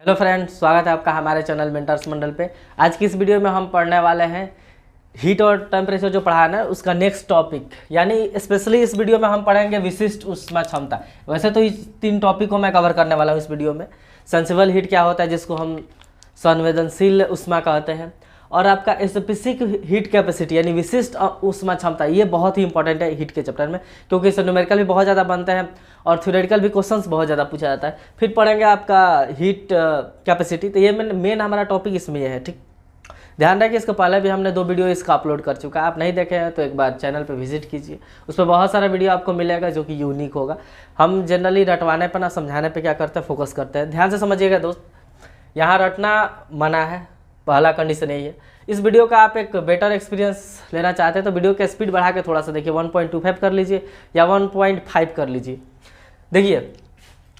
Hello friends, स्वागत है आपका हमारे चैनल मेंटर्स मंडल पे। आज की इस वीडियो में हम पढ़ने वाले हैं हीट और टेम्परेचर जो पढ़ाना है उसका नेक्स्ट टॉपिक, यानी स्पेशली इस वीडियो में हम पढ़ेंगे विशिष्ट ऊष्मा क्षमता। वैसे तो इस 3 टॉपिक को मैं कवर करने वाला हूँ इस वीडियो में। सेंसिबल हीट क्या होता है, जिसको हम संवेदनशील ऊष्मा कहते हैं, और आपका स्पेसिफिक हीट कैपेसिटी यानी विशिष्ट ऊष्मा क्षमता। ये बहुत ही इंपॉर्टेंट है हीट के चैप्टर में, क्योंकि इससे न्यूमेरिकल भी बहुत ज़्यादा बनते हैं और थ्योरेटिकल भी क्वेश्चंस बहुत ज़्यादा पूछा जाता है। फिर पढ़ेंगे आपका हीट कैपेसिटी। तो ये मेन हमारा टॉपिक इसमें ये है, ठीक। ध्यान रखिए, इसको पहले भी हमने 2 वीडियो इसका अपलोड कर चुका है। आप नहीं देखे हैं तो एक बार चैनल पे विजिट कीजिए, उस पर बहुत सारा वीडियो आपको मिलेगा जो कि यूनिक होगा। हम जनरली रटवाने पर ना समझाने पे क्या करते हैं, फोकस करते हैं। ध्यान से समझिएगा दोस्त, यहाँ रटना मना है, पहला कंडीशन यही है। इस वीडियो का आप एक बेटर एक्सपीरियंस लेना चाहते हैं तो वीडियो का स्पीड बढ़ा के थोड़ा सा देखिए, 1.25 कर लीजिए या 1.5 कर लीजिए। देखिए,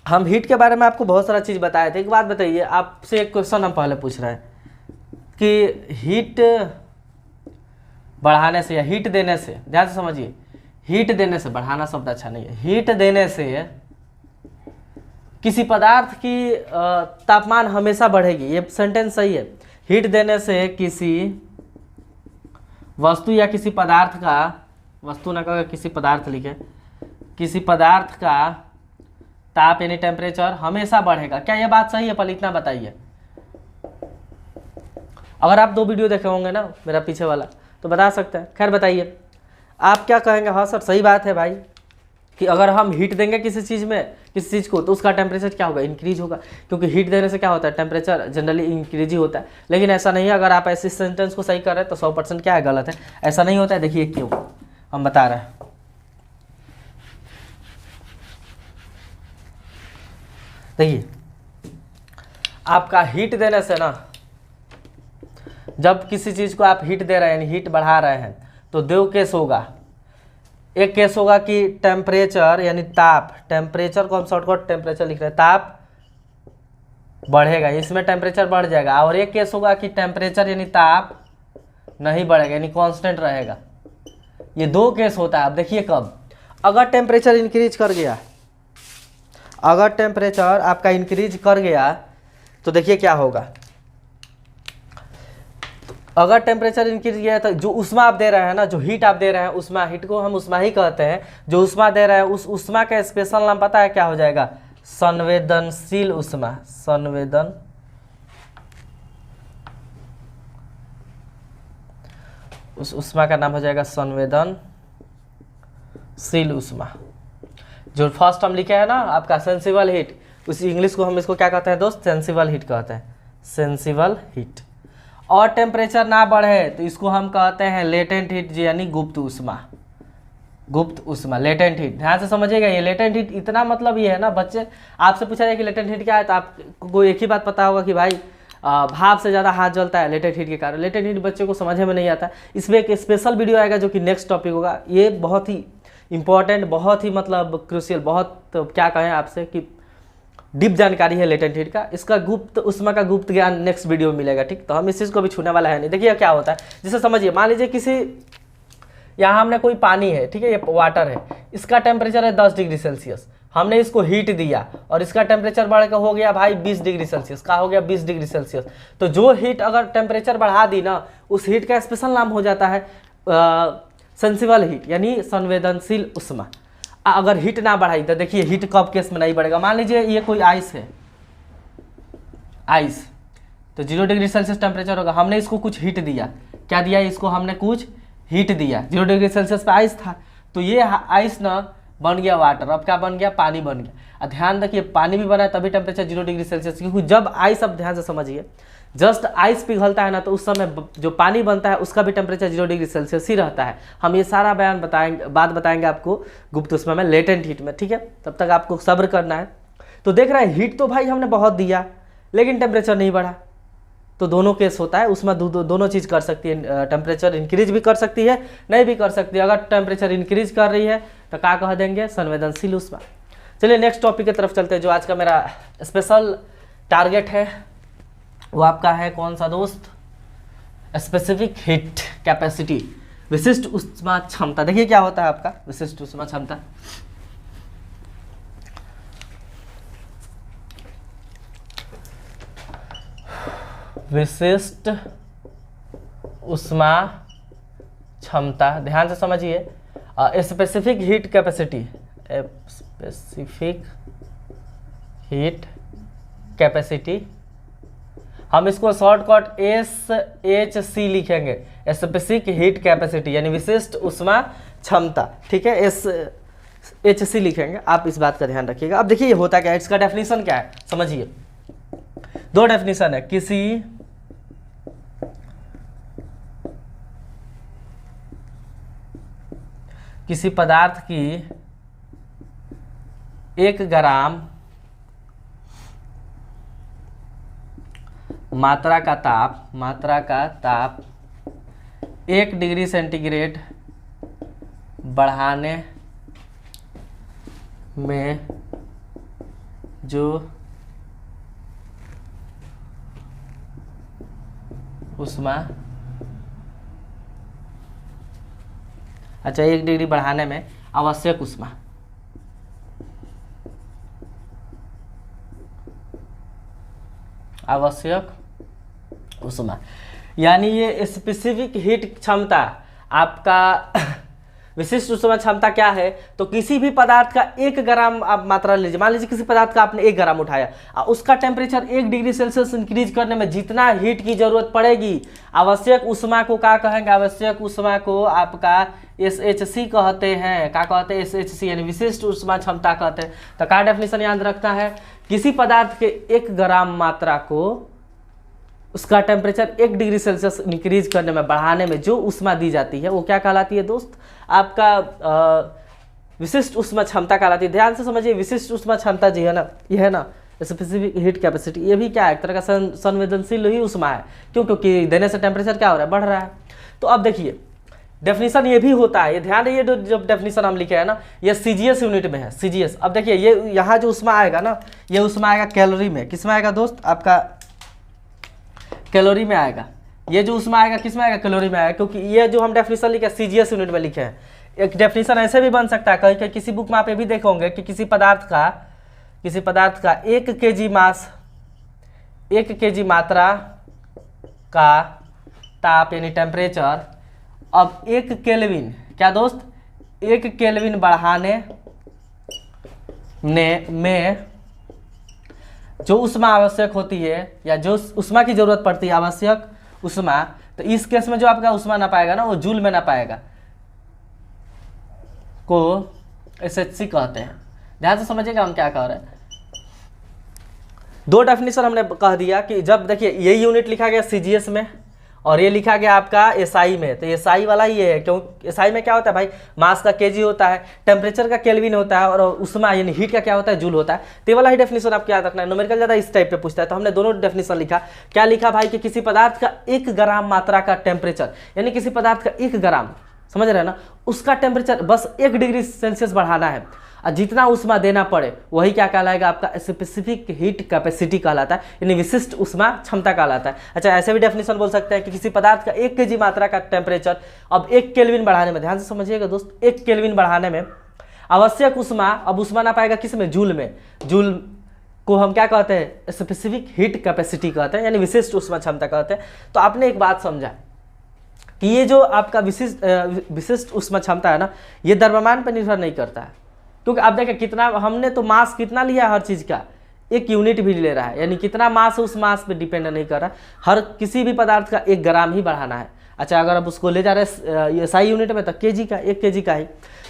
हम हीट के बारे में आपको बहुत सारा चीज़ बताए थे। एक बात बताइए, आपसे एक क्वेश्चन हम पहले पूछ रहे हैं कि हीट बढ़ाने से या हीट देने से, ध्यान से समझिए, हीट देने से, बढ़ाना शब्द अच्छा नहीं है, हीट देने से किसी पदार्थ की तापमान हमेशा बढ़ेगी। ये सेंटेंस सही है। हीट देने से किसी वस्तु या किसी पदार्थ का, वस्तु ना कह किसी पदार्थ लिखे, किसी पदार्थ का ताप यानी टेम्परेचर हमेशा बढ़ेगा। क्या यह बात सही है? पहले इतना बताइए। अगर आप 2 वीडियो देखे होंगे ना मेरा पीछे वाला, तो बता सकते हैं। खैर बताइए, आप क्या कहेंगे? हाँ सर, सही बात है भाई, कि अगर हम हीट देंगे किसी चीज़ में, किसी चीज़ को, तो उसका टेम्परेचर क्या होगा? इंक्रीज होगा, क्योंकि हीट देने से क्या होता है, टेम्परेचर जनरली इंक्रीज ही होता है। लेकिन ऐसा नहीं है। अगर आप ऐसे सेंटेंस को सही कर रहे हैं तो 100% क्या है, गलत है। ऐसा नहीं होता है। देखिए क्यों, हम बता रहे हैं। देखिए, आपका हीट देने से ना, जब किसी चीज़ को आप हीट दे रहे हैं यानी हीट बढ़ा रहे हैं, तो 2 केस होगा। एक केस होगा कि टेम्परेचर यानी ताप, टेम्परेचर को हम शॉर्टकट टेम्परेचर लिख रहे हैं, ताप बढ़ेगा, इसमें टेम्परेचर बढ़ जाएगा। और एक केस होगा कि टेम्परेचर यानी ताप नहीं बढ़ेगा यानी कांस्टेंट रहेगा। ये 2 केस होता है। अब देखिए कब, अगर टेम्परेचर इंक्रीज कर गया, अगर टेम्परेचर आपका इंक्रीज कर गया तो देखिए क्या होगा। अगर टेम्परेचर इंक्रीज गया तो जो ऊष्मा आप दे रहे हैं ना, जो हीट आप दे रहे हैं, ऊष्मा, हीट को हम ऊष्मा ही कहते हैं, जो ऊष्मा दे रहे हैं उस ऊष्मा का स्पेशल नाम पता है क्या हो जाएगा? संवेदनशील ऊष्मा। संवेदन, उस ऊष्मा का नाम हो जाएगा संवेदनशील ऊष्मा। जो फर्स्ट हम लिखे हैं ना आपका सेंसिबल हीट, उस इंग्लिश को हम इसको क्या कहते हैं दोस्त? सेंसिबल हीट कहते हैं, सेंसिबल हीट। और टेम्परेचर ना बढ़े तो इसको हम कहते हैं लेटेंट हीट, यानी गुप्त ऊष्मा। गुप्त ऊष्मा, लेटेंट हीट। ध्यान से समझिएगा, ये लेटेंट हीट इतना मतलब ये है ना, बच्चे आपसे पूछा जाए कि लेटेंट हीट क्या है, तो आपको एक ही बात पता होगा कि भाई भाप से ज़्यादा हाथ जलता है लेटेंट हीट के कारण। लेटेंट हीट बच्चे को समझ में नहीं आता। इसमें एक स्पेशल वीडियो आएगा जो कि नेक्स्ट टॉपिक होगा। ये बहुत ही इंपॉर्टेंट, बहुत ही मतलब क्रूशियल, बहुत क्या कहें आपसे कि डीप जानकारी है लेटेंट हीट का। इसका गुप्त ऊष्मा का गुप्त ज्ञान नेक्स्ट वीडियो में मिलेगा, ठीक। तो हम इस चीज़ को भी छूने वाला है नहीं। देखिए क्या होता है, जैसे समझिए, मान लीजिए किसी, यहाँ हमने कोई पानी है, ठीक है, ये वाटर है, इसका टेम्परेचर है 10 डिग्री सेल्सियस। हमने इसको हीट दिया और इसका टेम्परेचर बढ़ के हो गया भाई 20 डिग्री सेल्सियस। का हो गया 20 डिग्री सेल्सियस। तो जो हीट अगर टेम्परेचर बढ़ा दी ना, उस हीट का स्पेशल नाम हो जाता है सेंसिबल हीट यानी संवेदनशील ऊष्मा। अगर हीट ना बढ़ाई तो देखिए हीट कब केस में नहीं बढ़ेगा। मान लीजिए ये कोई आइस है, आइस, तो 0 डिग्री सेल्सियस टेम्परेचर होगा। हमने इसको कुछ हीट दिया, क्या दिया इसको? हमने कुछ हीट दिया। 0 डिग्री सेल्सियस पे आइस था, तो ये आइस ना बन गया वाटर। अब क्या बन गया? पानी बन गया। ध्यान रखिए, पानी भी बना तभी टेम्परेचर 0 डिग्री सेल्सियस, क्योंकि जब आइस, अब ध्यान से समझिए, जस्ट आइस पिघलता है ना, तो उस समय जो पानी बनता है उसका भी टेम्परेचर 0 डिग्री सेल्सियस ही रहता है। हम ये सारा बात बताएंगे आपको गुप्त ऊष्मा में, लेटेंट हीट में, ठीक है। तब तक आपको सब्र करना है। तो देख रहे हैं, हीट तो भाई हमने बहुत दिया लेकिन टेम्परेचर नहीं बढ़ा, तो दोनों केस होता है। उसमें दोनों चीज़ कर सकती है, टेम्परेचर इंक्रीज भी कर सकती है, नहीं भी कर सकती है। अगर टेम्परेचर इंक्रीज कर रही है तो क्या कह देंगे? संवेदनशील ऊष्मा। चलिए नेक्स्ट टॉपिक की तरफ चलते हैं। जो आज का मेरा स्पेशल टारगेट है वो आपका है कौन सा दोस्त? स्पेसिफिक हीट कैपेसिटी, विशिष्ट ऊष्मा क्षमता। देखिए क्या होता है आपका विशिष्ट ऊष्मा क्षमता। विशिष्ट उष्मा क्षमता, ध्यान से समझिए, specific heat capacity, specific heat capacity, हम इसको शॉर्टकट SHC लिखेंगे, स्पेसिफिक हीट कैपेसिटी यानी विशिष्ट उष्मा क्षमता, ठीक है, SHC लिखेंगे, आप इस बात का ध्यान रखिएगा। अब देखिए ये होता क्या है, इसका डेफिनेशन क्या है समझिए, दो डेफिनेशन है, किसी पदार्थ की 1 ग्राम मात्रा का ताप 1 डिग्री सेंटीग्रेड बढ़ाने में जो उष्मा, अच्छा 1 डिग्री बढ़ाने में आवश्यक उष्मा, यानी ये स्पेसिफिक हीट क्षमता आपका विशिष्ट उष्मा क्षमता क्या है, तो किसी भी पदार्थ का 1 ग्राम आप मात्रा लीजिए, मान लीजिए किसी पदार्थ का आपने 1 ग्राम उठाया, उसका टेम्परेचर 1 डिग्री सेल्सियस इंक्रीज करने में जितना हीट की जरूरत पड़ेगी, आवश्यक उष्मा को क्या कहेंगे, आवश्यक उष्मा को आपका SHC कहते हैं, क्या कहते हैं, SHC यानी विशिष्ट उष्मा क्षमता कहते हैं। तो क्या डेफिनेशन याद रखना है, किसी पदार्थ के 1 ग्राम मात्रा को उसका टेम्परेचर 1 डिग्री सेल्सियस इंक्रीज करने में, बढ़ाने में जो उष्मा दी जाती है वो क्या कहलाती है दोस्त, आपका विशिष्ट उष्मा क्षमता कहलाती है। ध्यान से समझिए, विशिष्ट उष्मा क्षमता जी है ना, ये है ना स्पेसिफिक हीट कैपेसिटी, ये भी क्या है, एक तरह का संवेदनशील ही उष्मा है, क्यों, क्योंकि देने से टेम्परेचर क्या हो रहा है, बढ़ रहा है। तो अब देखिए डेफिनेशन ये भी होता है, ये ध्यान रखिए, जब डेफिनेशन हम लिखे हैं ना, ये CGS यूनिट में है, CGS। अब देखिए ये यहाँ जो उष्मा आएगा ना, ये उष्मा आएगा कैलोरी में, किस में आएगा दोस्त, आपका कैलोरी में आएगा। ये जो उष्मा आएगा किस में आएगा, कैलोरी में आएगा, क्योंकि ये जो हम डेफिनेशन लिखे CGS यूनिट में लिखे हैं। एक डेफिनेशन ऐसे भी बन सकता है, कहीं किसी बुक में आप ये भी देखोगे कि किसी पदार्थ का 1 kg मास, 1 kg मात्रा का ताप यानी टेम्परेचर, अब 1 केल्विन, क्या दोस्त, 1 केल्विन बढ़ाने में जो उष्मा आवश्यक होती है या जो उष्मा की जरूरत पड़ती है, आवश्यक उष्मा, तो इस केस में जो आपका उष्मा ना पाएगा ना, वो जूल में ना पाएगा, को SHC कहते हैं। ध्यान से समझिएगा हम क्या कह रहे हैं। दो डेफिनेशन हमने कह दिया कि जब देखिए ये यूनिट लिखा गया CGS में और ये लिखा गया आपका SI में, तो SI वाला ये है, क्यों, SI में क्या होता है भाई, मास का kg होता है, टेम्परेचर का केल्विन होता है, और उष्मा यानी हीट का क्या होता है, जूल होता है। तो ये वाला ही डेफिनेशन आपको याद रखना है, न्यूमेरिकल ज़्यादा इस टाइप पे पूछता है, तो हमने दोनों डेफिनेशन लिखा। क्या लिखा भाई कि किसी पदार्थ का 1 ग्राम मात्रा का टेम्परेचर, यानी किसी पदार्थ का 1 ग्राम, समझ रहे हैं ना, उसका टेम्परेचर बस 1 डिग्री सेल्सियस बढ़ाना है, और जितना उष्मा देना पड़े वही क्या कहलाएगा, आपका स्पेसिफिक हीट कैपेसिटी कहलाता है, यानी विशिष्ट उष्मा क्षमता कहलाता है। अच्छा, ऐसे भी डेफिनेशन बोल सकते हैं कि किसी पदार्थ का 1 kg मात्रा का टेम्परेचर अब 1 केल्विन बढ़ाने में, ध्यान से समझिएगा दोस्त, 1 केल्विन बढ़ाने में आवश्यक उष्मा, अब उष्मा ना पाएगा किस में, जूल में, जूल को हम क्या कहते हैं, स्पेसिफिक हीट कैपेसिटी कहते हैं, यानी विशिष्ट उष्मा क्षमता कहते हैं। तो आपने एक बात समझा कि ये जो आपका विशिष्ट उष्मा क्षमता है ना, ये द्रव्यमान पर निर्भर नहीं करता है, क्योंकि आप देखें कितना हमने तो मास कितना लिया, हर चीज़ का 1 यूनिट भी ले रहा है, यानी कितना मास उस मास पे डिपेंड नहीं कर रहा, हर किसी भी पदार्थ का 1 ग्राम ही बढ़ाना है। अच्छा, अगर आप उसको ले जा रहे हैं SI यूनिट में तो kg का, 1 kg का ही।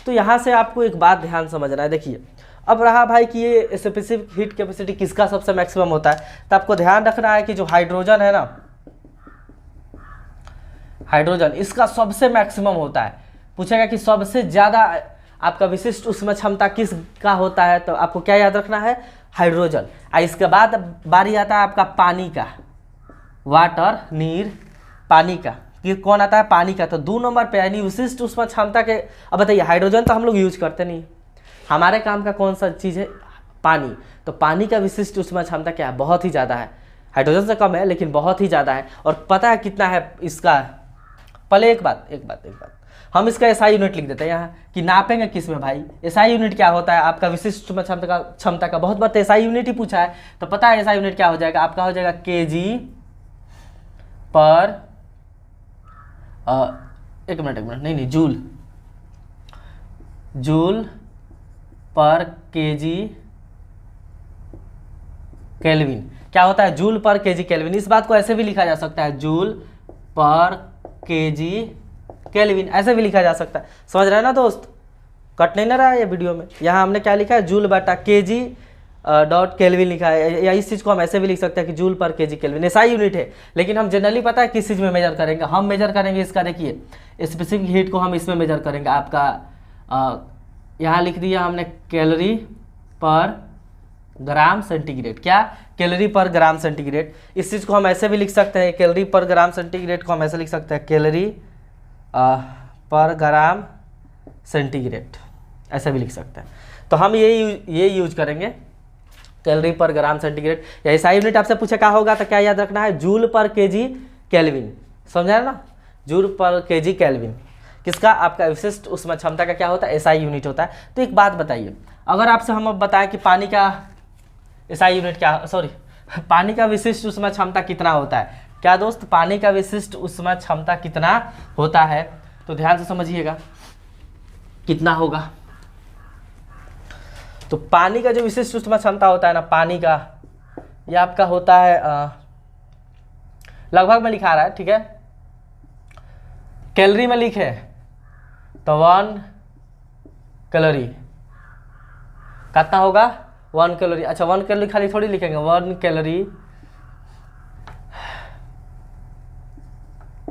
तो यहाँ से आपको एक बात ध्यान समझना है। देखिए अब रहा भाई कि ये स्पेसिफिक हीट कैपेसिटी किसका सबसे मैक्सिमम होता है, तो आपको ध्यान रखना है कि जो हाइड्रोजन है ना, हाइड्रोजन, इसका सबसे मैक्सिमम होता है। पूछेगा कि सबसे ज़्यादा आपका विशिष्ट उष्मा क्षमता किसका होता है, तो आपको क्या याद रखना है, हाइड्रोजन। इसके बाद बारी आता है आपका पानी का, वाटर, नीर, पानी का, कि कौन आता है, पानी का। तो 2 नंबर पे, यानी विशिष्ट उष्मा क्षमता के, अब बताइए हाइड्रोजन तो हम लोग यूज करते नहीं, हमारे काम का कौन सा चीज़ है, पानी। तो पानी का विशिष्ट उष्मा क्षमता क्या है, बहुत ही ज़्यादा है, हाइड्रोजन से कम है लेकिन बहुत ही ज़्यादा है। और पता है कितना है इसका, पहले एक बात हम इसका SI यूनिट लिख देते हैं यहाँ, कि नापेंगे किस में भाई, SI यूनिट क्या होता है, आपका विशिष्ट क्षमता का बहुत बार तो SI यूनिट ही पूछा है, तो पता है SI यूनिट क्या हो जाएगा, आपका हो जाएगा kg पर एक मिनट नहीं, जूल पर केजी केल्विन। क्या होता है? जूल पर केजी केल्विन। इस बात को ऐसे भी लिखा जा सकता है, जूल पर केजी केल्विन, ऐसे भी लिखा जा सकता है। समझ रहे हैं ना दोस्त? कट नहीं ना रहा है ये वीडियो में। यहाँ हमने क्या लिखा है? जूल बटा केजी डॉट केल्विन लिखा है, या इस चीज़ को हम ऐसे भी लिख सकते हैं कि जूल पर केजी केल्विन। ऐसा यूनिट है, लेकिन हम जनरली पता है किस चीज़ में मेजर करेंगे? हम मेजर करेंगे इसका, देखिए स्पेसिफिक हीट को हम इसमें मेजर करेंगे। आपका यहाँ लिख दिया हमने कैलोरी पर ग्राम सेंटीग्रेड। क्या? कैलोरी पर ग्राम सेंटीग्रेड। इस चीज़ को हम ऐसे भी लिख सकते हैं, कैलोरी पर ग्राम सेंटीग्रेड को हम ऐसे लिख सकते हैं, कैलोरी पर ग्राम सेंटीग्रेड, ऐसे भी लिख सकते हैं। तो हम ये यूज करेंगे, कैलोरी पर ग्राम सेंटीग्रेड। या ऐसा यूनिट आपसे पूछा क्या होगा तो क्या याद रखना है? जूल पर केजी केल्विन। समझा ना? जूल पर केजी केल्विन किसका? आपका विशिष्ट ऊष्मा क्षमता का क्या होता है? एसआई यूनिट होता है। तो एक बात बताइए, अगर आपसे हम अब बताएं कि पानी का एसआई यूनिट क्या, पानी का विशिष्ट ऊष्मा क्षमता कितना होता है? क्या दोस्त? पानी का विशिष्ट ऊष्मा क्षमता कितना होता है? तो ध्यान से समझिएगा कितना होगा। तो पानी का जो विशिष्ट ऊष्मा क्षमता होता है ना, पानी का, ये आपका होता है लगभग में लिखा रहा है, ठीक है, कैलोरी में लिखे तो 1 कैलोरी कितना होगा? 1 कैलोरी। अच्छा 1 कैलोरी खाली थोड़ी लिखेंगे, 1 कैलोरी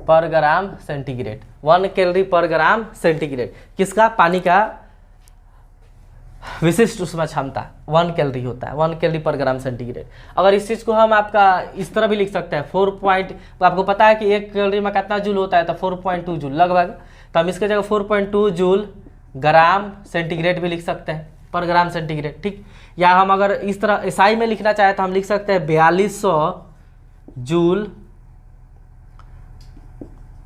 पर ग्राम सेंटीग्रेड। 1 कैलोरी पर ग्राम सेंटीग्रेड किसका? पानी का विशिष्ट ऊष्मा क्षमता 1 कैलोरी होता है, 1 कैलोरी पर ग्राम सेंटीग्रेड। अगर इस चीज़ को हम आपका इस तरह भी लिख सकते हैं, 4 पॉइंट, तो आपको पता है कि 1 कैलोरी में कितना जूल होता है? तो 4.2 जूल लगभग। तो हम इसके जगह 4.2 जूल ग्राम सेंटीग्रेड भी लिख सकते हैं, पर ग्राम सेंटीग्रेड, ठीक। या हम अगर इस तरह एसआई में लिखना चाहे तो हम लिख सकते हैं 4200 जूल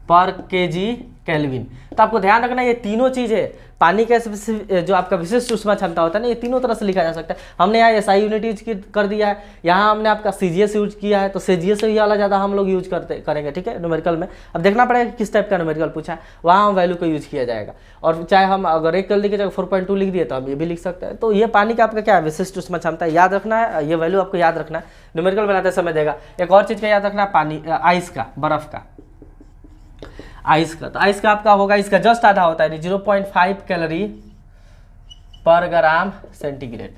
पर केजी केल्विन। तो आपको ध्यान रखना ये तीनों चीज़ें, पानी का जो आपका विशिष्ट ऊष्मा क्षमता होता है ना, ये तीनों तरह से लिखा जा सकता है। हमने यहाँ एसआई यूनिट यूज कर दिया है, यहाँ हमने आपका सीजीएस यूज किया है, तो सीजीएस से ही वाला ज़्यादा हम लोग यूज करेंगे, ठीक है, न्यूमेरिकल में। अब देखना पड़ेगा किस टाइप का न्यूमेरिकल पूछा है, वहाँ हम वैल्यू को यूज किया जाएगा। और चाहे हम अगर 1 कैलोरी की जगह 4.2 लिख दिए तो हम ये भी लिख सकते हैं। तो ये पानी का आपका क्या है? विशिष्ट ऊष्मा क्षमता याद रखना है, ये वैल्यू आपको याद रखना है, न्यूमेरिकल बनाते समय देगा। एक और चीज़ का याद रखना है, पानी आइस का, बर्फ़ का, आइस का। तो आइस का आपका होगा, इसका जस्ट आधा होता है 0.5 कैलोरी पर ग्राम सेंटीग्रेड,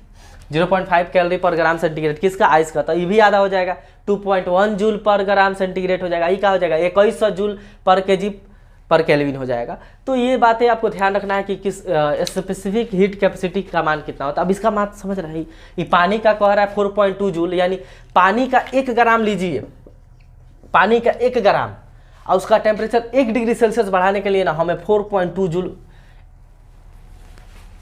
0.5 कैलोरी पर ग्राम सेंटीग्रेड किसका? आइस का। तो ये भी आधा हो जाएगा, 2.1 जूल पर ग्राम सेंटीग्रेड हो जाएगा। ये क्या हो जाएगा? 2100 जूल पर केजी पर केल्विन हो जाएगा। तो ये बातें आपको ध्यान रखना है कि किस स्पेसिफिक हीट कैपेसिटी का मान कितना होता है। अब इसका मान समझ रहे हैं, ये पानी का कह रहा है 4.2 जूल, यानी पानी का 1 ग्राम लीजिए, पानी का 1 ग्राम, और उसका टेम्परेचर 1 डिग्री सेल्सियस बढ़ाने के लिए ना हमें 4.2 जूल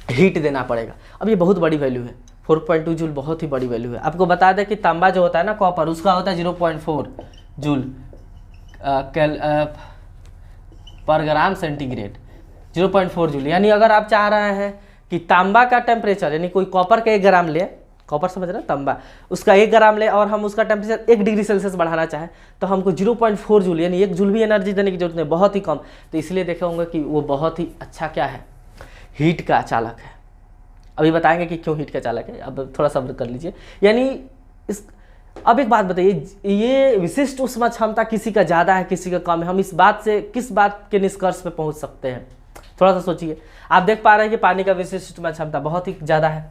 हीट देना पड़ेगा। अब ये बहुत बड़ी वैल्यू है, 4.2 जूल बहुत ही बड़ी वैल्यू है। आपको बता दें कि तांबा जो होता है ना, कॉपर, उसका होता है 0.4 जूल पर ग्राम सेंटीग्रेड, 0.4 जूल। यानी अगर आप चाह रहे हैं कि तांबा का टेम्परेचर, यानी कोई कॉपर का 1 ग्राम ले, कॉपर समझ रहे हैं, तांबा, उसका 1 ग्राम ले और हम उसका टेम्परेचर 1 डिग्री सेल्सियस बढ़ाना चाहें तो हमको 0.4 जूल, यानी 1 जूल भी एनर्जी देने की जरूरत नहीं, बहुत ही कम। तो इसलिए देखे होंगे कि वो बहुत ही अच्छा क्या है? हीट का चालक है। अभी बताएंगे कि क्यों हीट का चालक है, अब थोड़ा सब्र कर लीजिए। यानी अब एक बात बताइए, ये विशिष्ट ऊष्मा क्षमता किसी का ज़्यादा है, किसी का कम है, हम इस बात से किस बात के निष्कर्ष पे पहुंच सकते हैं? थोड़ा सा सोचिए। आप देख पा रहे हैं कि पानी का विशिष्ट ऊष्मा क्षमता बहुत ही ज़्यादा है,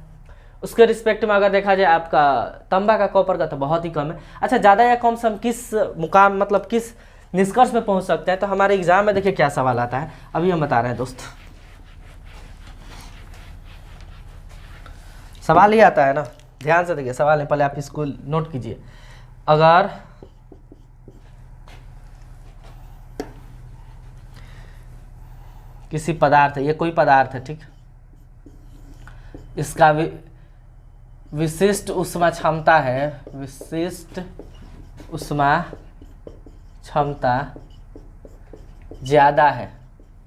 उसके रिस्पेक्ट में अगर देखा जाए आपका तांबा का, कॉपर का तो बहुत ही कम है। अच्छा, ज़्यादा या कम से हम किस मुकाम, मतलब किस निष्कर्ष पे पहुंच सकते हैं? तो हमारे एग्जाम में देखिए क्या सवाल आता है, अभी हम बता रहे हैं दोस्त। सवाल ही आता है ना, ध्यान से देखिए, सवाल है, पहले आप इसको नोट कीजिए। अगर किसी पदार्थ, ये कोई पदार्थ है, ठीक, इसका विशिष्ट ऊष्मा क्षमता है, विशिष्ट ऊष्मा क्षमता ज़्यादा है,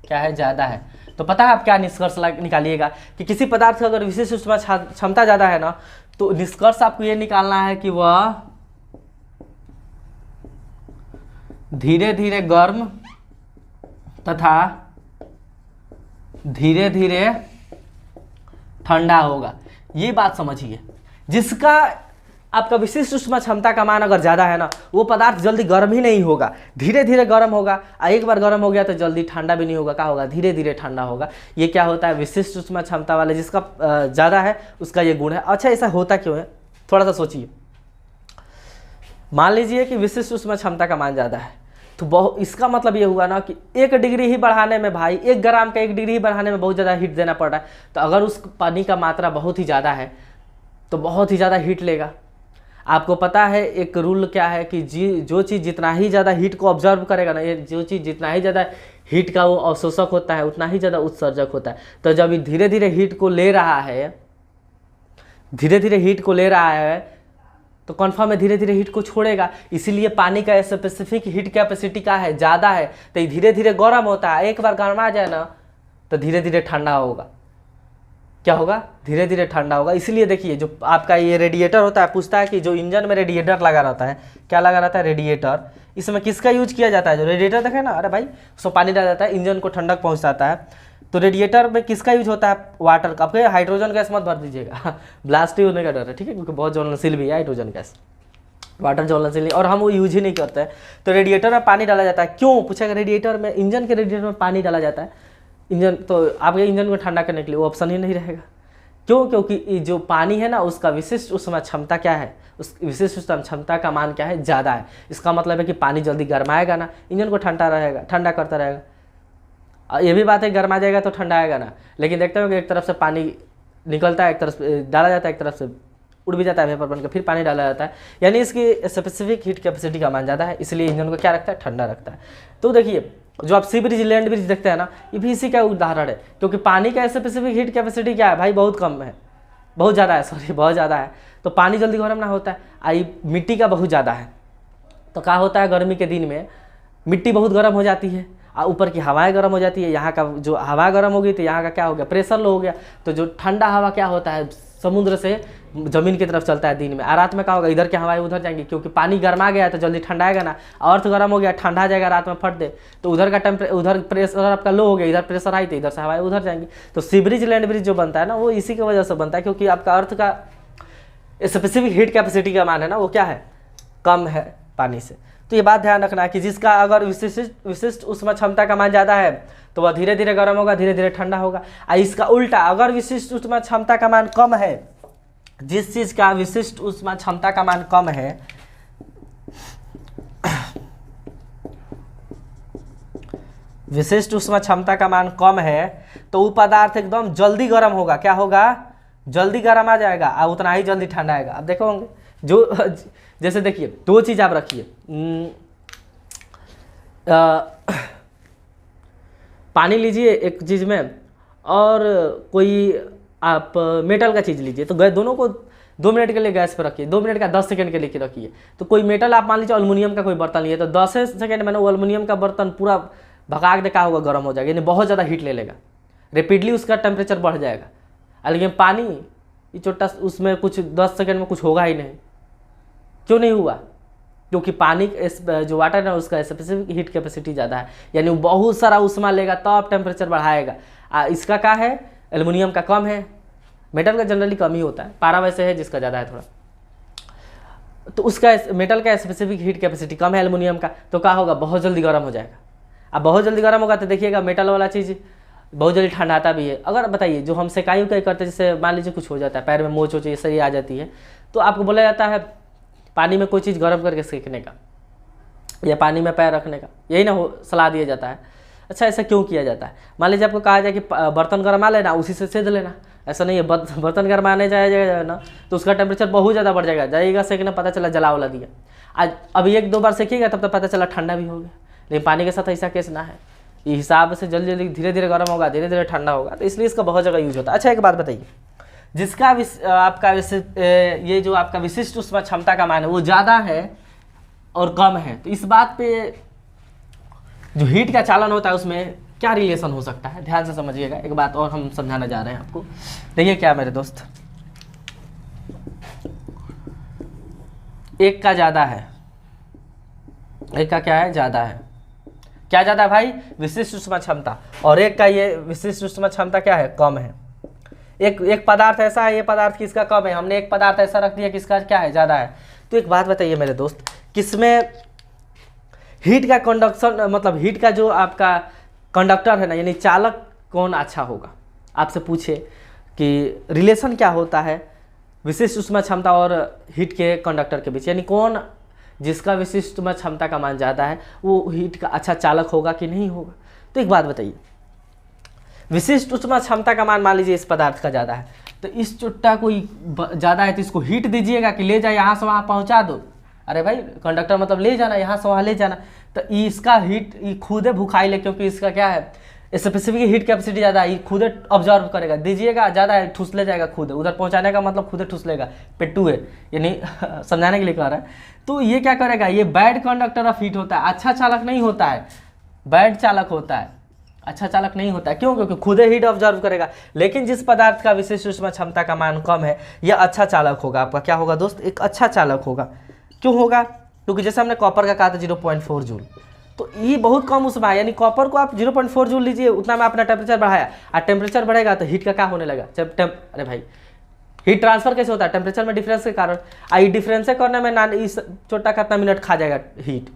क्या है? ज़्यादा है। तो पता है आप क्या निष्कर्ष निकालिएगा कि किसी पदार्थ का अगर विशिष्ट ऊष्मा क्षमता ज़्यादा है ना, तो निष्कर्ष आपको ये निकालना है कि वह धीरे धीरे गर्म तथा धीरे धीरे ठंडा होगा। ये बात समझिए, जिसका आपका विशिष्ट ऊष्मा क्षमता का मान अगर ज़्यादा है ना, वो पदार्थ जल्दी गर्म ही नहीं होगा, धीरे धीरे गर्म होगा। एक बार गर्म हो गया तो जल्दी ठंडा भी नहीं होगा, क्या होगा, धीरे धीरे ठंडा होगा। ये क्या होता है, विशिष्ट ऊष्मा क्षमता वाले जिसका ज़्यादा है उसका ये गुण है। अच्छा, ऐसा होता क्यों है, थोड़ा सा सोचिए। मान लीजिए कि विशिष्ट ऊष्मा क्षमता का मान ज़्यादा है, तो इसका मतलब ये हुआ ना कि 1 डिग्री ही बढ़ाने में भाई, 1 ग्राम का 1 डिग्री ही बढ़ाने में बहुत ज़्यादा हीट देना पड़ रहा है। तो अगर उस पानी का मात्रा बहुत ही ज़्यादा है तो बहुत ही ज़्यादा हीट लेगा। आपको पता है एक रूल क्या है कि जो चीज़ जितना ही ज़्यादा हीट को ऑब्जर्व करेगा ना, ये जो चीज़ जितना ही ज़्यादा हीट का वो अवशोषक होता है उतना ही ज़्यादा उत्सर्जक होता है। तो जब ये धीरे धीरे हीट को ले रहा है, धीरे धीरे हीट को ले रहा है, तो कन्फर्म है धीरे धीरे हीट को छोड़ेगा। इसीलिए पानी का स्पेसिफिक हीट कैपेसिटी का है, ज़्यादा है, तो ये धीरे धीरे गर्म होता है। एक बार गर्म आ जाए ना तो धीरे धीरे ठंडा होगा। क्या होगा, धीरे धीरे ठंडा होगा। इसीलिए देखिए, जो आपका ये रेडिएटर होता है, पूछता है कि जो इंजन में रेडिएटर लगा रहता है, क्या लगा रहता है, रेडिएटर, इसमें किसका यूज किया जाता है। जो रेडिएटर देखे ना, अरे भाई उसमें पानी डाला जाता है, इंजन को ठंडक पहुँचाता है। तो रेडिएटर में किसका यूज होता है, वाटर का। आपके हाइड्रोजन गैस मत भर दीजिएगा, ब्लास्ट होने का डर है, ठीक है, क्योंकि बहुत ज्वलनशील भी है हाइड्रोजन गैस, वाटर ज्वलनशील नहीं, और हम वो यूज ही नहीं करते हैं। तो रेडिएटर में पानी डाला जाता है। क्यों पूछेगा, रेडिएटर में, इंजन के रेडिएटर में पानी डाला जाता है। इंजन तो आपके इंजन को ठंडा करने के लिए वो ऑप्शन ही नहीं रहेगा। क्यों, क्योंकि जो पानी है ना उसका विशिष्ट ऊष्मा क्षमता क्या है, उस विशिष्ट ऊष्मा क्षमता का मान क्या है, ज़्यादा है। इसका मतलब है कि पानी जल्दी गर्माएगा ना, इंजन को ठंडा रहेगा, ठंडा करता रहेगा। ये भी बात है, गर्मा जाएगा तो ठंडा आएगा ना। लेकिन देखते हो कि एक तरफ से पानी निकलता है, एक तरफ से डाला जाता है, एक तरफ से उड़ भी जाता है वेपर बनकर, फिर पानी डाला जाता है। यानी इसकी स्पेसिफिक हीट कैपेसिटी का मान ज़्यादा है, इसलिए इंजन को क्या रखता है, ठंडा रखता है। तो देखिए, जो आप सी ब्रिज, लैंड ब्रिज देखते हैं ना, ये भी इसी का उदाहरण है। क्योंकि पानी का स्पेसिफिक हीट कैपेसिटी क्या है भाई, बहुत कम है, बहुत ज़्यादा है, सॉरी बहुत ज़्यादा है। तो पानी जल्दी गर्म ना होता है। आई मिट्टी का बहुत ज़्यादा है, तो क्या होता है, गर्मी के दिन में मिट्टी बहुत गर्म हो जाती है और ऊपर की हवाएं गर्म हो जाती है। यहाँ का जो हवा गर्म हो गई तो यहाँ का क्या हो गया, प्रेशर लो हो गया। तो जो ठंडा हवा क्या होता है, समुद्र से जमीन की तरफ चलता है दिन में, और रात में क्या होगा, इधर की हवाएं उधर जाएंगी, क्योंकि पानी गर्मा गया है तो जल्दी ठंडा आएगा ना। अर्थ गर्म हो गया, ठंडा जाएगा, रात में फट दे, तो उधर का उधर प्रेशर आपका लो हो गया, इधर प्रेशर आई तो इधर से हवाएं उधर जाएंगी। तो सी ब्रिज, लैंड ब्रिज जो बनता है ना, वो इसी की वजह से बनता है, क्योंकि आपका अर्थ का स्पेसिफिक हीट कैपेसिटी का मान है ना, वो क्या है, कम है पानी से। तो ये बात ध्यान रखना है कि जिसका अगर विशिष्ट ऊष्मा क्षमता का मान ज़्यादा है तो वह धीरे धीरे गर्म होगा, धीरे धीरे ठंडा होगा। और इसका उल्टा, अगर विशिष्ट ऊष्मा क्षमता का मान कम है, जिस चीज़ का विशिष्ट ऊष्मा क्षमता का मान कम है, विशिष्ट ऊष्मा क्षमता का मान कम है, तो वो पदार्थ एकदम जल्दी गर्म होगा। क्या होगा, जल्दी गर्म आ जाएगा और उतना ही जल्दी ठंडा आएगा। अब देखो होंगे, जो जैसे देखिए, दो चीज़ आप रखिए, पानी लीजिए एक चीज़ में, और कोई आप मेटल का चीज़ लीजिए, तो गैस दोनों को 2 मिनट के लिए गैस पर रखिए, 2 मिनट का 10 सेकंड के लिए रखिए। तो कोई मेटल आप मान लीजिए एल्युमिनियम का कोई बर्तन लिए, तो 10 सेकंड में वो एल्युमिनियम का बर्तन पूरा भगाग दे क्या होगा, गर्म हो जाएगा, यानी बहुत ज़्यादा हीट ले लेगा, रेपिडली उसका टेम्परेचर बढ़ जाएगा। लेकिन पानी ये छोटा, उसमें कुछ 10 सेकंड में कुछ होगा ही नहीं। क्यों नहीं हुआ, क्योंकि पानी जो वाटर है उसका स्पेसिफिक हीट कैपेसिटी ज़्यादा है, यानी वो बहुत सारा उष्मा लेगा तब तो टेम्परेचर बढ़ाएगा। इसका क्या है, एल्युमिनियम का कम है, मेटल का जनरली कम ही होता है, पारा वैसे है जिसका ज़्यादा है थोड़ा। तो उसका मेटल का स्पेसिफिक हीट कैपेसिटी कम है एल्युमिनियम का, तो क्या होगा, बहुत जल्दी गर्म हो जाएगा। अब बहुत जल्दी गर्म होगा तो देखिएगा मेटल वाला चीज़ बहुत जल्दी ठंडाता भी है। अगर बताइए जो हम सेकाई उकाई करते हैं, जैसे मान लीजिए कुछ हो जाता है, पैर में मोच ये सही आ जाती है, तो आपको बोला जाता है पानी में कोई चीज़ गर्म करके सेकने का या पानी में पैर रखने का, यही ना हो सलाह दिया जाता है। अच्छा, ऐसा क्यों किया जाता है, मान लीजिए आपको कहा जाए कि बर्तन गर्मा लेना, उसी से सेध लेना, ऐसा नहीं है। बर्तन गर्माने जाएगा ना तो उसका टेम्परेचर बहुत ज़्यादा बढ़ जाएगा सेकने, पता चला जला उला दिया। आज अभी 1-2 बार सेकिएगा तब तो पता चला ठंडा भी हो गया। लेकिन पानी के साथ ऐसा केस ना है, ये हिसाब से जल्दी जल्दी धीरे धीरे गर्म होगा, धीरे धीरे ठंडा होगा, तो इसलिए इसका बहुत जगह यूज होता है। अच्छा, एक बात बताइए, जिसका आपका ये जो आपका विशिष्ट ऊष्मा क्षमता का मान है वो ज़्यादा है और कम है, तो इस बात पे जो हीट का चालन होता है उसमें क्या रिलेशन हो सकता है, ध्यान से समझिएगा। एक बात और हम समझाना जा रहे हैं आपको, देखिए क्या मेरे दोस्त, एक का ज़्यादा है एक का क्या है, ज़्यादा है। क्या ज़्यादा है भाई, विशिष्ट ऊष्मा क्षमता, और एक का ये विशिष्ट ऊष्मा क्षमता क्या है, कम है। एक पदार्थ ऐसा है, ये पदार्थ किसका कम है, हमने एक पदार्थ ऐसा रख दिया किसका क्या है, ज़्यादा है। तो एक बात बताइए मेरे दोस्त, किसमें हीट का कंडक्शन, मतलब हीट का जो आपका कंडक्टर है ना, यानी चालक कौन अच्छा होगा। आपसे पूछे कि रिलेशन क्या होता है विशिष्ट ऊष्मा क्षमता और हीट के कंडक्टर के बीच, यानी कौन जिसका विशिष्ट ऊष्मा क्षमता का मान ज़्यादा है वो हीट का अच्छा चालक होगा कि नहीं होगा। तो एक बात बताइए, विशिष्ट ऊष्मा क्षमता का मान लीजिए इस पदार्थ का ज़्यादा है, तो इस चुट्टा को ज़्यादा है तो इसको हीट दीजिएगा कि ले जाए यहाँ से वहाँ पहुँचा दो। अरे भाई कंडक्टर मतलब ले जाना, यहाँ से वहाँ ले जाना, तो इसका हीट खुद भुखाई ले, क्योंकि इसका क्या है स्पेसिफिक हीट कैपेसिटी ज़्यादा है, खुद ऑब्जर्व करेगा। दीजिएगा ज़्यादा है, ठूस ले जाएगा खुद, उधर पहुँचाने का मतलब खुद ठूस लेगा, पेट्टू है, यानी समझाने के लिए कह रहा है। तो ये क्या करेगा, ये बैड कंडक्टर ऑफ हीट होता है, अच्छा चालक नहीं होता है, बैड चालक होता है, अच्छा चालक नहीं होता है। क्यों, क्योंकि खुद हीट ऑब्जर्व करेगा। लेकिन जिस पदार्थ का विशिष्ट ऊष्मा क्षमता का मान कम है यह अच्छा चालक होगा। आपका क्या होगा दोस्त, एक अच्छा चालक होगा। क्यों होगा, क्योंकि जैसे हमने कॉपर का कहा था 0.4 जूल, तो ये बहुत कम ऊष्मा है, यानी कॉपर को आप 0.4 जूल लीजिए, उतना में अपना टेम्परेचर बढ़ाया, और टेम्परेचर बढ़ेगा तो हीट का क्या होने लगा, जब अरे भाई हीट ट्रांसफर कैसे होता है, टेम्परेचर में डिफरेंस के कारण। आई डिफरेंस करने में इस छोटा कितना मिनट खा जाएगा, हीट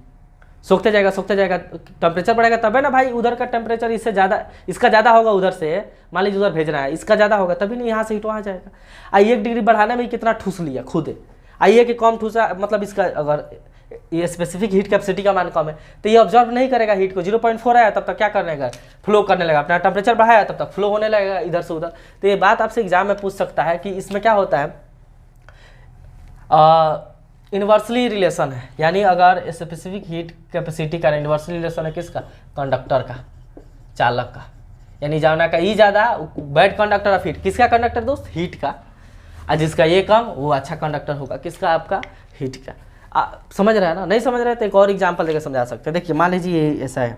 सोखते जाएगा टेम्परेचर बढ़ेगा तबे ना भाई, उधर का टेम्परेचर इससे ज़्यादा, इसका ज़्यादा होगा उधर से, मान लीजिए उधर भेजना है, इसका ज़्यादा होगा तभी नहीं यहाँ से हीट वहाँ जाएगा। आई 1 डिग्री बढ़ाने में कितना ठूस लिया खुद, आइए कि कम ठूसा, मतलब इसका अगर ये स्पेसिफिक हीट कैपेसिटी का मान कम है तो ये ऑब्जर्व नहीं करेगा हीट को। 0.4 आया तब तक क्या करने का, फ्लो करने लगा, अपना टेम्परेचर बढ़ाया तब तक फ्लो होने लगेगा इधर से उधर। तो ये बात आपसे एग्जाम में पूछ सकता है कि इसमें क्या होता है, इन्वर्सली रिलेशन है, यानी अगर स्पेसिफिक हीट कैपेसिटी का इन्वर्सली रिलेशन है किसका, कंडक्टर का, चालक का, यानी जाना का ई ज़्यादा बैड कंडक्टर ऑफ हीट, किसका कंडक्टर दोस्त, हीट का, और जिसका ये कम वो अच्छा कंडक्टर होगा, किसका, आपका हीट का। समझ रहे हैं ना, नहीं समझ रहे तो एक और एग्जांपल देकर समझा सकते हैं। देखिए मान लीजिए ये ऐसा है,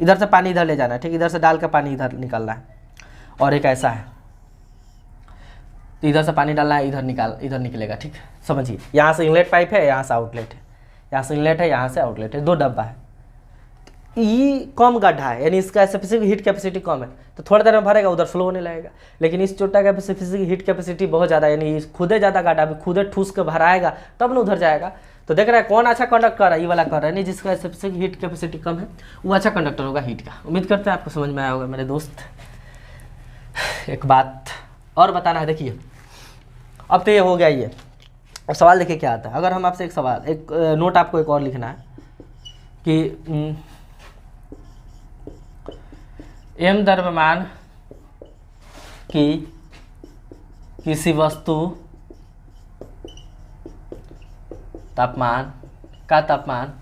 इधर से पानी इधर ले जाना है, ठीक, इधर से डाल कर पानी इधर निकालना है, और एक ऐसा है तो इधर से पानी डालना है, इधर निकलेगा, ठीक, समझिए यहाँ से इनलेट पाइप है, यहाँ से आउटलेट है, यहाँ से इनलेट है, यहाँ से आउटलेट है, 2 डब्बा है। ये कम गड्ढा है, यानी इसका स्पेसिफिक हीट कैपेसिटी कम है, तो थोड़ी देर में भरेगा, उधर फ्लो होने लगेगा। लेकिन इस छोटा का स्पेसिफिक हीट कैपेसिटी बहुत ज़्यादा, यानी खुदे ज़्यादा गड्ढा, खुदे ठूस के भराएगा तब ना उधर जाएगा। तो देख रहे हैं कौन अच्छा कंडक्ट कर रहा है, ये वाला कर रहा है, नहीं जिसका स्पेसिफिक हीट कैपेसिटी कम है वो अच्छा कंडक्टर होगा हीट का। उम्मीद करते हैं आपको समझ में आया होगा मेरे दोस्त। एक बात और बताना है, देखिए अब तो ये हो गया ये, अब सवाल देखिए क्या आता है। अगर हम आपसे एक सवाल, एक नोट आपको एक और लिखना है कि m द्रव्यमान की किसी वस्तु तापमान का तापमान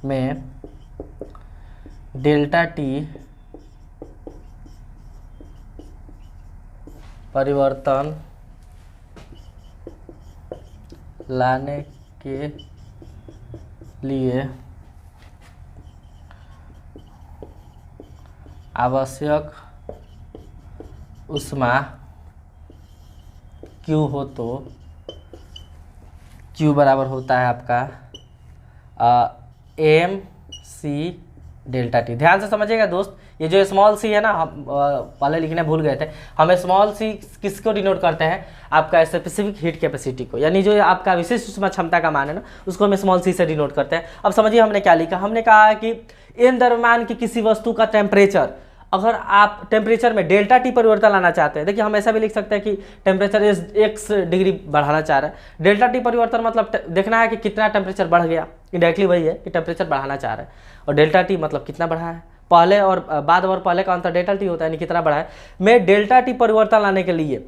में डेल्टा टी परिवर्तन लाने के लिए आवश्यक ऊष्मा Q हो तो Q बराबर होता है आपका MC डेल्टा टी। ध्यान से समझिएगा दोस्त, ये जो स्मॉल सी है ना, हम पहले लिखने भूल गए थे, हम स्मॉल सी किसको डिनोट करते हैं, आपका स्पेसिफिक हीट कैपेसिटी को, यानी जो आपका विशिष्ट ऊष्मा क्षमता का मान है ना उसको हम स्मॉल सी से डिनोट करते हैं। अब समझिए हमने क्या लिखा, हमने कहा कि m द्रव्यमान की किसी वस्तु का टेम्परेचर, अगर आप टेम्परेचर में डेल्टा टी परिवर्तन लाना चाहते हैं, देखिए हम ऐसा भी लिख सकते हैं कि टेम्परेचर x डिग्री बढ़ाना चाह रहा है, डेल्टा टी परिवर्तन मतलब देखना है कि कितना टेम्परेचर बढ़ गया, इनडायरेक्टली वही है कि टेम्परेचर बढ़ाना चाह रहा है, और डेल्टा टी मतलब कितना बढ़ा है, पहले और बाद और पहले का अंतर डेल्टा टी होता है, यानी कितना बढ़ा है। मैं डेल्टा टी परिवर्तन लाने के लिए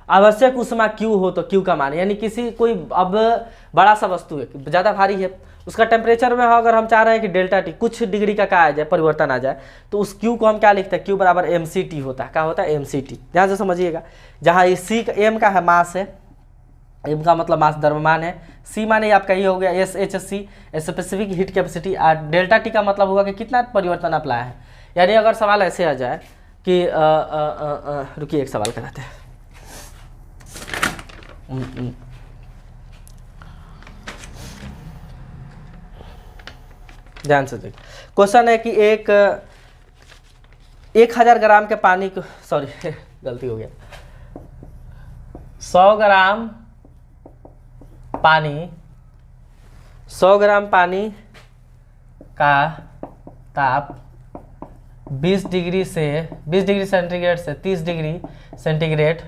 आवश्यक ऊष्मा Q हो तो Q का मान, यानी किसी कोई अब बड़ा सा वस्तु है, ज़्यादा भारी है, उसका टेम्परेचर में अगर हम चाह रहे हैं कि डेल्टा टी कुछ डिग्री का क्या आ जाए, परिवर्तन आ जाए, तो उस Q को हम क्या लिखते हैं, Q बराबर MC T होता है। क्या होता है, MC T। ध्यान से समझिएगा, जहाँ इस C का M का है मास है, एम का मतलब मास द्रव्यमान है, सी माने आपका ये हो गया S H C specific heat capacity, और डेल्टा टी का मतलब होगा कि कितना परिवर्तन आप लाया है। यानी अगर सवाल ऐसे आ जाए कि रुकिए एक सवाल कराते हैं। ध्यान से देखिए, क्वेश्चन है कि 1000 ग्राम के पानी को, सॉरी गलती हो गया, 100 ग्राम पानी, 100 ग्राम पानी का ताप 20 डिग्री सेंटीग्रेड से 30 डिग्री सेंटीग्रेड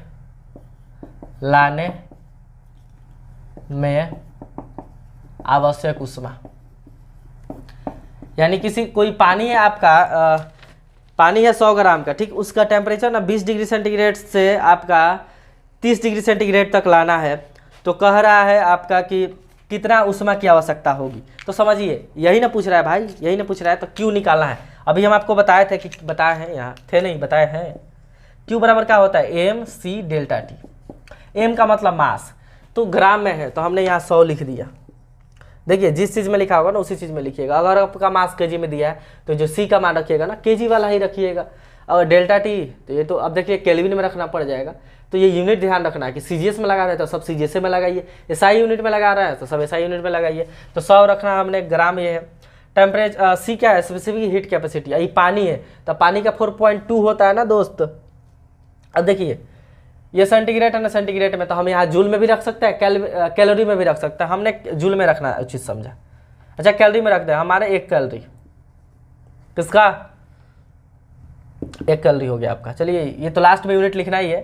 लाने में आवश्यक ऊष्मा, यानी कोई पानी है आपका, पानी है 100 ग्राम का, ठीक, उसका टेम्परेचर ना 20 डिग्री सेंटीग्रेड से आपका 30 डिग्री सेंटीग्रेड तक लाना है। तो कह रहा है आपका कि कितना ऊष्मा की आवश्यकता होगी। तो समझिए यही ना पूछ रहा है भाई, यही ना पूछ रहा है, तो क्यू निकालना है। अभी हम आपको बताए थे कि बताए हैं, यहाँ थे नहीं, बताए हैं। क्यू बराबर क्या होता है, M C delta T. M का मतलब मास, तो ग्राम में है तो हमने यहाँ 100 लिख दिया। देखिए जिस चीज़ में लिखा होगा ना उसी चीज़ में लिखिएगा। अगर आपका मास केजी में दिया है तो जो सी का मान रखिएगा ना केजी वाला ही रखिएगा। और डेल्टा टी तो ये तो अब देखिए केल्विन में रखना पड़ जाएगा। तो ये यूनिट ध्यान रखना है कि सीजीएस में लगा रहे हैं तो सब सीजीएस में लगाइए, एसआई यूनिट में लगा रहे हैं तो सब एसआई यूनिट में लगाइए। तो 100 रखना हमने, ग्राम ये है। टेम्परेचर सी क्या है, स्पेसिफिक हीट कैपेसिटी, ये पानी है तो पानी का 4.2 होता है ना दोस्त। अब देखिए ये सेंटीग्रेड है ना, सेंटीग्रेड में तो हम यहाँ जूल में भी रख सकते हैं, कैलोरी में भी रख सकते हैं। हमने जूल में रखना उचित समझा। अच्छा कैलोरी में रख दें, हमारे 1 कैलोरी, किसका 1 कैलोरी हो गया आपका। चलिए ये तो लास्ट में यूनिट लिखना ही है।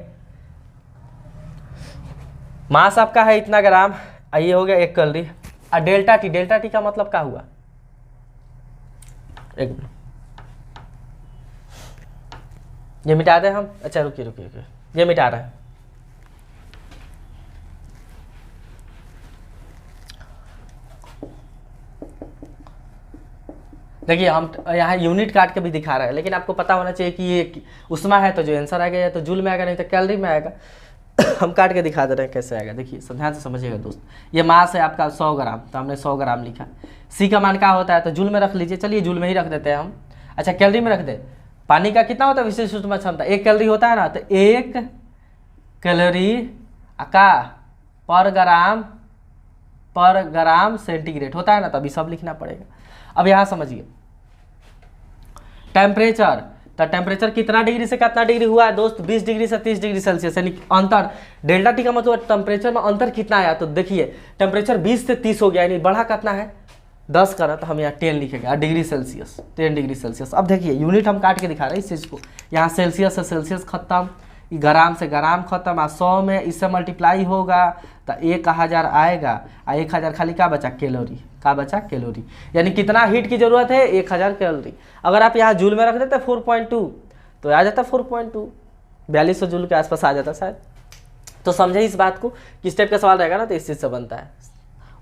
मास आपका है इतना ग्राम, ये हो गया 1 कैलोरी। और डेल्टा टी का मतलब क्या हुआ, एक मिनट ये मिटा दें हम। अच्छा रुकिए, ये मिटा रहे हैं। देखिए हम यहाँ यूनिट काट के भी दिखा रहे हैं, लेकिन आपको पता होना चाहिए कि ये ऊष्मा है तो जो आंसर आएगा या तो जूल में आएगा नहीं तो कैलोरी में आएगा। हम काट के दिखा दे रहे हैं कैसे आएगा। देखिए ध्यान से समझिएगा दोस्त, ये मास है आपका 100 ग्राम, तो हमने 100 ग्राम लिखा। सी का मान क्या होता है तो जूल में रख लीजिए। चलिए जूल में ही रख देते हैं हम। अच्छा कैलोरी में रख दे। पानी का कितना होता है विशिष्ट ऊष्मा क्षमता, 1 कैलोरी होता है ना, तो 1 कैलोरी का पर ग्राम सेंटीग्रेड होता है ना, तो अभी सब लिखना पड़ेगा। अब यहाँ समझिए टेम्परेचर, तो टेम्परेचर कितना डिग्री से कितना डिग्री हुआ है दोस्त, 20 डिग्री से 30 डिग्री सेल्सियस, यानी अंतर। डेल्टा टी का मतलब टेम्परेचर में अंतर कितना आया, तो देखिए टेम्परेचर 20 से 30 हो गया, यानी बढ़ा कितना है 10 का ना, तो हम यहाँ 10 लिखेंगे। Degree Celsius 10 degree Celsius. अब देखिए यूनिट हम काट के दिखा रहे हैं इस चीज़ को। यहाँ सेल्सियस से सेल्सियस खत्म, ग्राम से ग्राम खत्म, और 100 में इससे मल्टीप्लाई होगा तो 1000 आएगा, और 1000 खाली क्या बचा, कैलोरी, का बचा कैलोरी। यानी कितना हीट की जरूरत है, 1000 कैलोरी। अगर आप यहाँ जूल में रख देते 4.2 तो आ जाता 4.2, 4200 जूल के आसपास आ जाता शायद। तो समझे इस बात को, किस टाइप का सवाल रहेगा ना तो इस चीज़ से बनता है।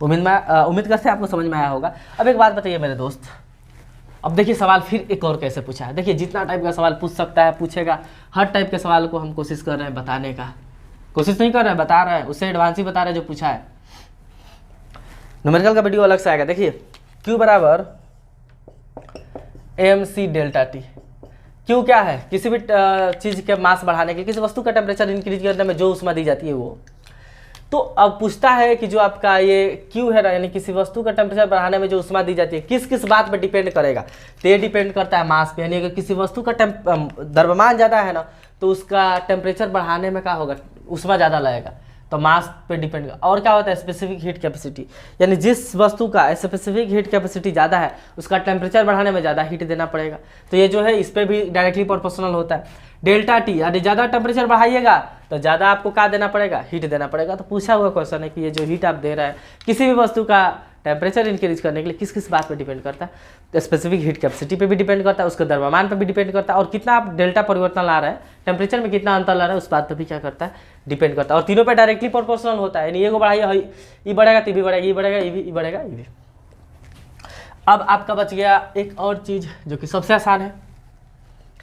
उम्मीद करते हैं आपको समझ में आया होगा। अब एक बात बताइए मेरे दोस्त, अब देखिए सवाल फिर एक और कैसे पूछा है। देखिए जितना टाइप का सवाल पूछ सकता है पूछेगा, हर टाइप के सवाल को हम कोशिश कर रहे हैं बताने का, कोशिश नहीं कर रहे हैं, बता रहे हैं, उससे एडवांस ही बता रहे हैं जो पूछा है। न्यूमेरिकल का वीडियो अलग से आएगा। देखिए Q बराबर M C delta T. Q क्या है, किसी भी चीज़ के मास बढ़ाने के लिए, किसी वस्तु का टेम्परेचर इंक्रीज करने में जो ऊष्मा दी जाती है वो। तो अब पूछता है कि जो आपका ये क्यू है ना, यानी किसी वस्तु का टेम्परेचर बढ़ाने में जो ऊष्मा दी जाती है किस किस बात पर डिपेंड करेगा, तो ये डिपेंड करता है मास पे। यानी अगर किसी वस्तु का द्रव्यमान ज़्यादा है ना तो उसका टेम्परेचर बढ़ाने में क्या होगा, ऊष्मा ज़्यादा लगेगा, तो मास पे डिपेंड। और क्या होता है स्पेसिफिक हीट कैपेसिटी, यानी जिस वस्तु का स्पेसिफिक हीट कैपेसिटी ज़्यादा है उसका टेम्परेचर बढ़ाने में ज़्यादा हीट देना पड़ेगा। तो ये जो है इस पर भी डायरेक्टली प्रोपोर्शनल होता है। डेल्टा टी, यानी ज़्यादा टेम्परेचर बढ़ाइएगा तो ज़्यादा आपको क्या देना पड़ेगा, हीट देना पड़ेगा। तो पूछा हुआ क्वेश्चन है कि ये जो हीट आप दे रहे हैं किसी भी वस्तु का टेम्परेचर इंक्रीज करने के लिए किस किस बात पे डिपेंड करता है, तो स्पेसिफिक हीट कैपेसिटी पे भी डिपेंड करता है, उसके द्रव्यमान पे भी डिपेंड करता है, और कितना आप डेल्टा परिवर्तन ला रहे हैं, टेम्परेचर में कितना अंतर ला रहे हैं उस बात पे भी क्या करता है, डिपेंड करता है। और तीनों पे डायरेक्टली प्रोपोर्शनल होता है, यानी ये को बढ़ाइए ये बढ़ेगा तो भी बढ़ेगा, ये बढ़ेगा ये बढ़ेगा ये भी। अब आपका बच गया एक और चीज़ जो कि सबसे आसान है,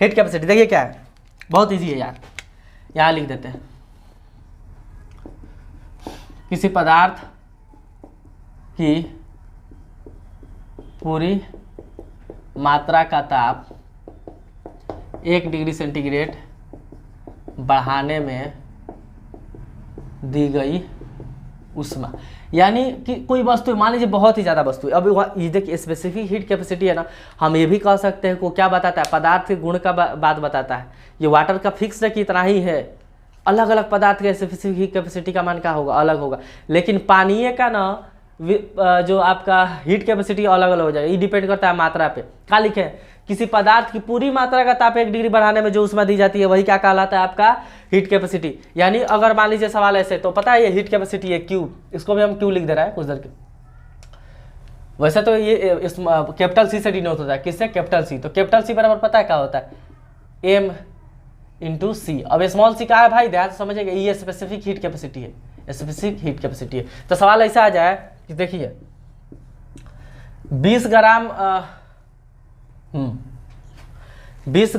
हीट कैपेसिटी। देखिए क्या है, बहुत ईजी है यार, यहाँ लिख देते हैं किसी पदार्थ की पूरी मात्रा का ताप 1 डिग्री सेंटीग्रेड बढ़ाने में दी गई उष्मा। यानी कि कोई वस्तु, मान लीजिए बहुत ही ज़्यादा वस्तु है, अब ये देखिए स्पेसिफिक हीट कैपेसिटी है ना, हम ये भी कह सकते हैं को क्या बताता है, पदार्थ के गुण का बात बताता है। ये वाटर का फिक्स है कि इतना ही है, अलग अलग पदार्थ के स्पेसिफिक हीट कैपेसिटी का मान क्या होगा, अलग होगा। लेकिन पानीय का ना जो आपका हीट कैपेसिटी अलग अलग हो जाएगा, ये डिपेंड करता है मात्रा पे। क्या लिखे हैं, किसी पदार्थ की पूरी मात्रा का ताप 1 डिग्री बढ़ाने में जो ऊष्मा दी जाती है वही क्या कहलाता है आपका हीट कैपेसिटी। यानी अगर मान लीजिए सवाल ऐसे, तो पता है ये हीट कैपेसिटी है Q, इसको भी हम Q लिख दे रहा है कुछ देर के। वैसे तो ये इस कैपिटल C से डिनोट होता है, किससे, कैपिटल C। तो कैपिटल C बराबर पता है क्या होता है, M इंटू C। अब स्मॉल c क्या है भाई, ध्यान से समझिएगा, ये स्पेसिफिक हीट कैपेसिटी है, स्पेसिफिक हीट कैपेसिटी है। तो सवाल ऐसा आ जाए कि देखिए 20 ग्राम 20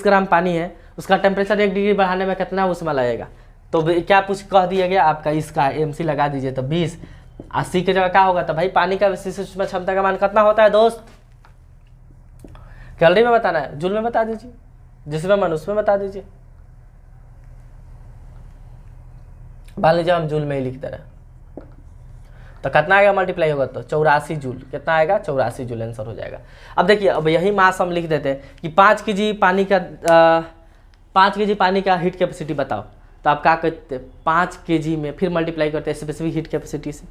ग्राम पानी है, उसका टेम्परेचर 1 डिग्री बढ़ाने में कितना उष्मा लगेगा। तो क्या कुछ कह दिया गया आपका, इसका MC लगा दीजिए, तो 20 80 की जगह क्या होगा, तो भाई पानी का विशिष्ट उष्मा क्षमता का मान कितना होता है दोस्त, कैलोरी में बताना है, जूल में बता दीजिए, जिसमें मन उसमें बता दीजिए। मान लीजिए हम जूल में ही लिख दे रहे हैं, तो कितना आएगा, मल्टीप्लाई होगा तो 84 जूल, कितना आएगा 84 जूल आंसर हो जाएगा। अब देखिए, अब यही मास हम लिख देते हैं कि 5 kg पानी का हीट कैपेसिटी बताओ। तो आप क्या करते हैं, 5 kg में फिर मल्टीप्लाई करते हैं स्पेसिफिक हीट कैपेसिटी से।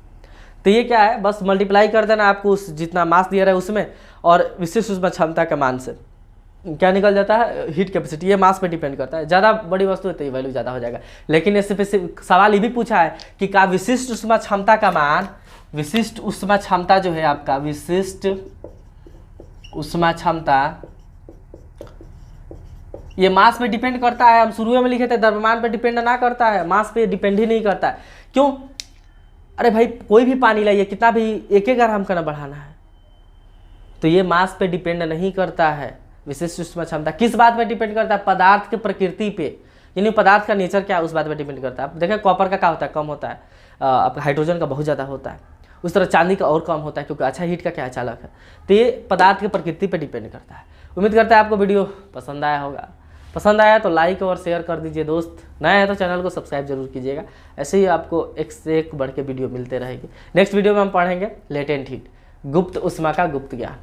तो ये क्या है, बस मल्टीप्लाई कर देना आपको उस जितना मास दिया रहा है उसमें, और विशिष्ट उष्मा क्षमता के मान से क्या निकल जाता है, हीट कैपेसिटी। ये मास पे डिपेंड करता है, ज़्यादा बड़ी वस्तु है तो ये वैल्यू ज़्यादा हो जाएगा। लेकिन स्पेसिफिक सवाल ये भी पूछा है कि क्या विशिष्ट उष्मा क्षमता का मान, विशिष्ट उष्मा क्षमता जो है आपका, विशिष्ट उष्मा क्षमता ये मास पे डिपेंड करता है। हम शुरू में लिखे थे द्रव्यमान पे डिपेंड ना करता है, मास पे डिपेंड ही नहीं करता है। क्यों, अरे भाई कोई भी पानी लाइए, कितना भी 1 ग्राम का ना बढ़ाना है, तो ये मास पे डिपेंड नहीं करता है। विशिष्ट उष्मा क्षमता किस बात पे डिपेंड करता है, पदार्थ के प्रकृति पे, यानी पदार्थ का नेचर क्या है उस बात पे डिपेंड करता है। आप देखें कॉपर का क्या होता है, कम होता है, आपका हाइड्रोजन का बहुत ज़्यादा होता है, उस तरह चांदी का और कम होता है, क्योंकि अच्छा हीट का क्या चालक है। तो ये पदार्थ की प्रकृति पे डिपेंड करता है। उम्मीद करता है आपको वीडियो पसंद आया होगा, पसंद आया तो लाइक और शेयर कर दीजिए दोस्त, नया है तो चैनल को सब्सक्राइब जरूर कीजिएगा। ऐसे ही आपको एक से एक बढ़ के वीडियो मिलते रहेगी। नेक्स्ट वीडियो में हम पढ़ेंगे लेटेंट हीट, गुप्त उष्मा का गुप्त ज्ञान।